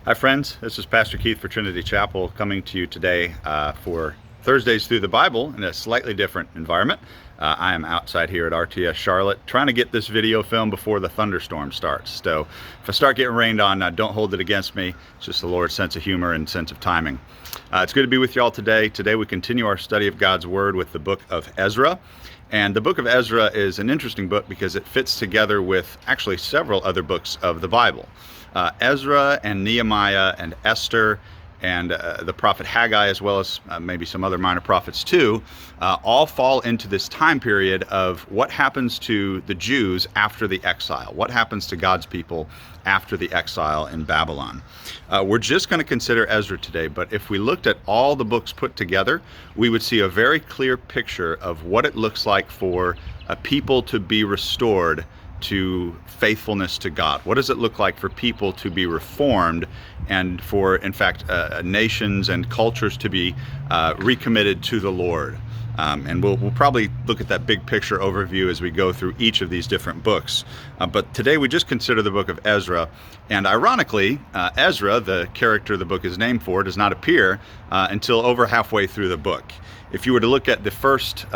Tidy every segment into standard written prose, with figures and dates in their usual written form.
Hi friends, this is Pastor Keith for Trinity Chapel coming to you today for Thursdays Through the Bible in a slightly different environment. I am outside here at RTS Charlotte trying to get this video filmed before the thunderstorm starts. So if I start getting rained on, don't hold it against me. It's just the Lord's sense of humor and sense of timing. It's good to be with you all today. Today we continue our study of God's Word with the book of Ezra. And the book of Ezra is an interesting book because it fits together with actually several other books of the Bible. Ezra and Nehemiah and Esther and the prophet Haggai, as well as maybe some other minor prophets too, all fall into this time period of what happens to the Jews after the exile, what happens to God's people after the exile in Babylon. We're just going to consider Ezra today, but if we looked at all the books put together, we would see a very clear picture of what it looks like for a people to be restored to faithfulness to God. What does it look like for people to be reformed and for, in fact, nations and cultures to be recommitted to the Lord? And we'll probably look at that big picture overview as we go through each of these different books. But today we just consider the book of Ezra. And ironically, Ezra, the character the book is named for, does not appear until over halfway through the book. If you were to look at the first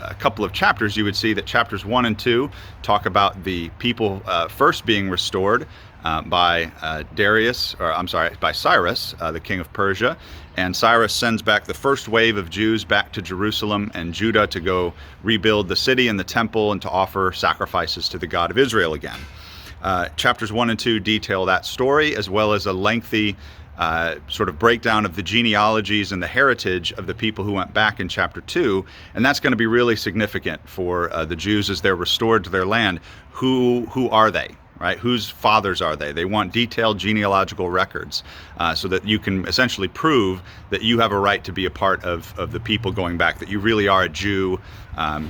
a couple of chapters, you would see that chapters 1 and 2 talk about the people first being restored by Cyrus, the king of Persia. And Cyrus sends back the first wave of Jews back to Jerusalem and Judah to go rebuild the city and the temple and to offer sacrifices to the God of Israel again. Chapters 1 and 2 detail that story, as well as a lengthy sort of breakdown of the genealogies and the heritage of the people who went back in chapter 2. And that's going to be really significant for the Jews as they're restored to their land. Who are they? Right? Whose fathers are they? They want detailed genealogical records so that you can essentially prove that you have a right to be a part of the people going back, that you really are a Jew,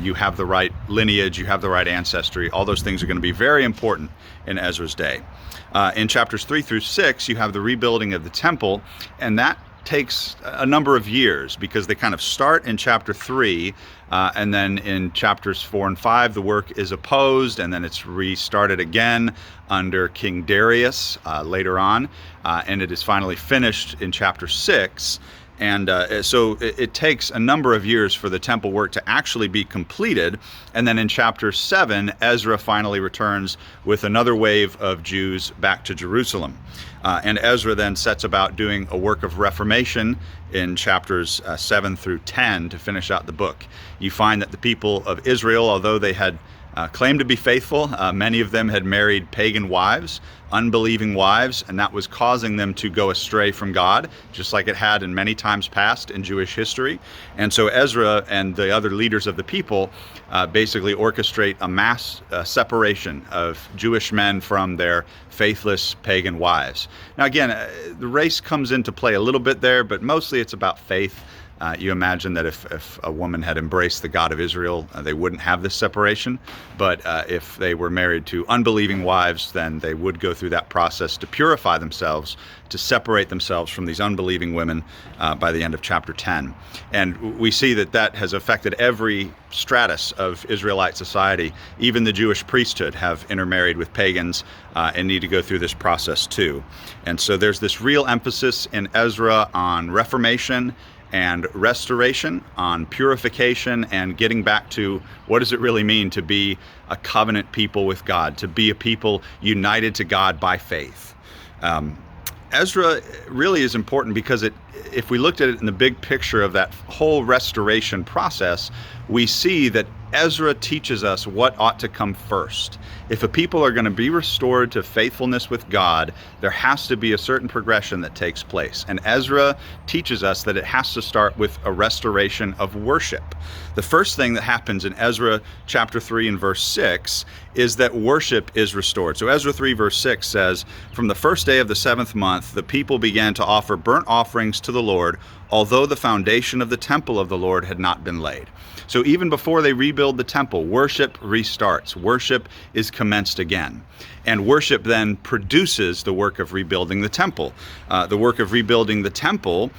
you have the right lineage, you have the right ancestry. All those things are going to be very important in Ezra's day. In chapters 3 through 6, you have the rebuilding of the temple, and that takes a number of years because they kind of start in chapter 3 and then in chapters 4 and 5 the work is opposed and then it's restarted again under King Darius later on, and it is finally finished in chapter 6. And so it takes a number of years for the temple work to actually be completed. And then in chapter 7, Ezra finally returns with another wave of Jews back to Jerusalem. And Ezra then sets about doing a work of reformation in chapters 7 through 10 to finish out the book. You find that the people of Israel, although they had claimed to be faithful, many of them had married pagan wives, unbelieving wives, and that was causing them to go astray from God, just like it had in many times past in Jewish history. And so Ezra and the other leaders of the people basically orchestrate a mass separation of Jewish men from their faithless pagan wives. Now again, the race comes into play a little bit there, but mostly it's about faith. You imagine that if a woman had embraced the God of Israel, they wouldn't have this separation. But if they were married to unbelieving wives, then they would go through that process to purify themselves, to separate themselves from these unbelieving women by the end of chapter 10. And we see that that has affected every stratus of Israelite society. Even the Jewish priesthood have intermarried with pagans and need to go through this process too. And so there's this real emphasis in Ezra on reformation and restoration, on purification, and getting back to what does it really mean to be a covenant people with God, to be a people united to God by faith. Ezra really is important because if we looked at it in the big picture of that whole restoration process, we see that Ezra teaches us what ought to come first. If a people are going to be restored to faithfulness with God, there has to be a certain progression that takes place. And Ezra teaches us that it has to start with a restoration of worship. The first thing that happens in Ezra chapter 3 and verse 6 is that worship is restored. So Ezra 3 verse 6 says, "From the first day of the 7th month, the people began to offer burnt offerings to the Lord, although the foundation of the temple of the Lord had not been laid." So even before they rebuild the temple, worship restarts. Worship is commenced again. And worship then produces the work of rebuilding the temple. The work of rebuilding the temple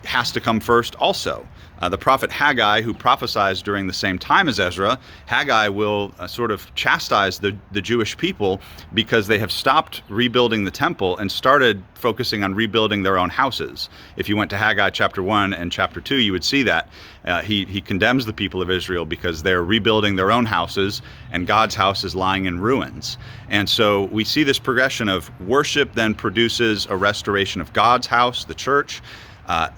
has to come first also. The prophet Haggai, who prophesies during the same time as Ezra, Haggai will sort of chastise the Jewish people because they have stopped rebuilding the temple and started focusing on rebuilding their own houses. If you went to Haggai chapter 1 and chapter 2, you would see that. He condemns the people of Israel because they're rebuilding their own houses and God's house is lying in ruins. And so we see this progression of worship then produces a restoration of God's house, the church.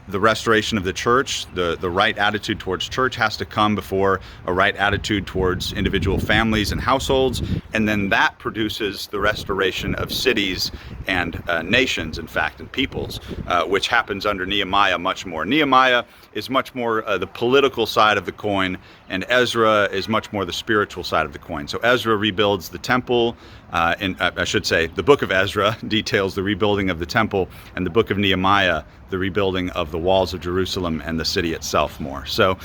The restoration of the church, the right attitude towards church has to come before a right attitude towards individual families and households, and then that produces the restoration of cities and nations, in fact, and peoples, which happens under Nehemiah much more. Nehemiah is much more the political side of the coin, and Ezra is much more the spiritual side of the coin. So Ezra rebuilds the temple, I should say the book of Ezra details the rebuilding of the temple, and the book of Nehemiah the rebuilding of the walls of Jerusalem and the city itself more. So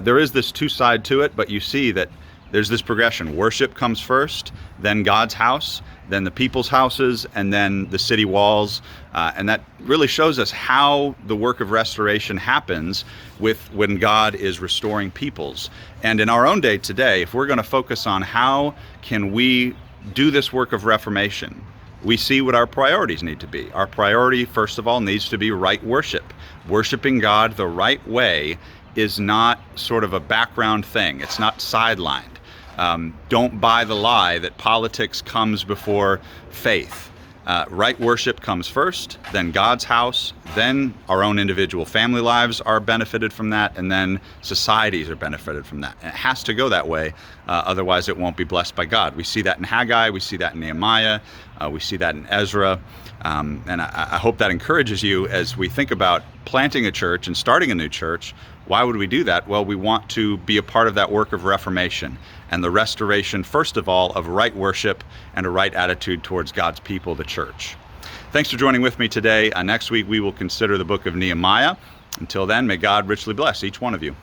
there is this two side to it, but you see that there's this progression. Worship comes first, then God's house, then the people's houses, and then the city walls. And that really shows us how the work of restoration happens when God is restoring peoples. And in our own day today, if we're going to focus on how can we do this work of reformation, we see what our priorities need to be. Our priority, first of all, needs to be right worship. Worshiping God the right way is not sort of a background thing. It's not sidelined. Don't buy the lie that politics comes before faith. Right worship comes first, then God's house, then our own individual family lives are benefited from that, and then societies are benefited from that. And it has to go that way, otherwise it won't be blessed by God. We see that in Haggai, we see that in Nehemiah, we see that in Ezra, and I hope that encourages you as we think about planting a church and starting a new church. Why would we do that? Well, we want to be a part of that work of reformation and the restoration, first of all, of right worship and a right attitude towards God's people, the church. Thanks for joining with me today. Next week, we will consider the book of Nehemiah. Until then, may God richly bless each one of you.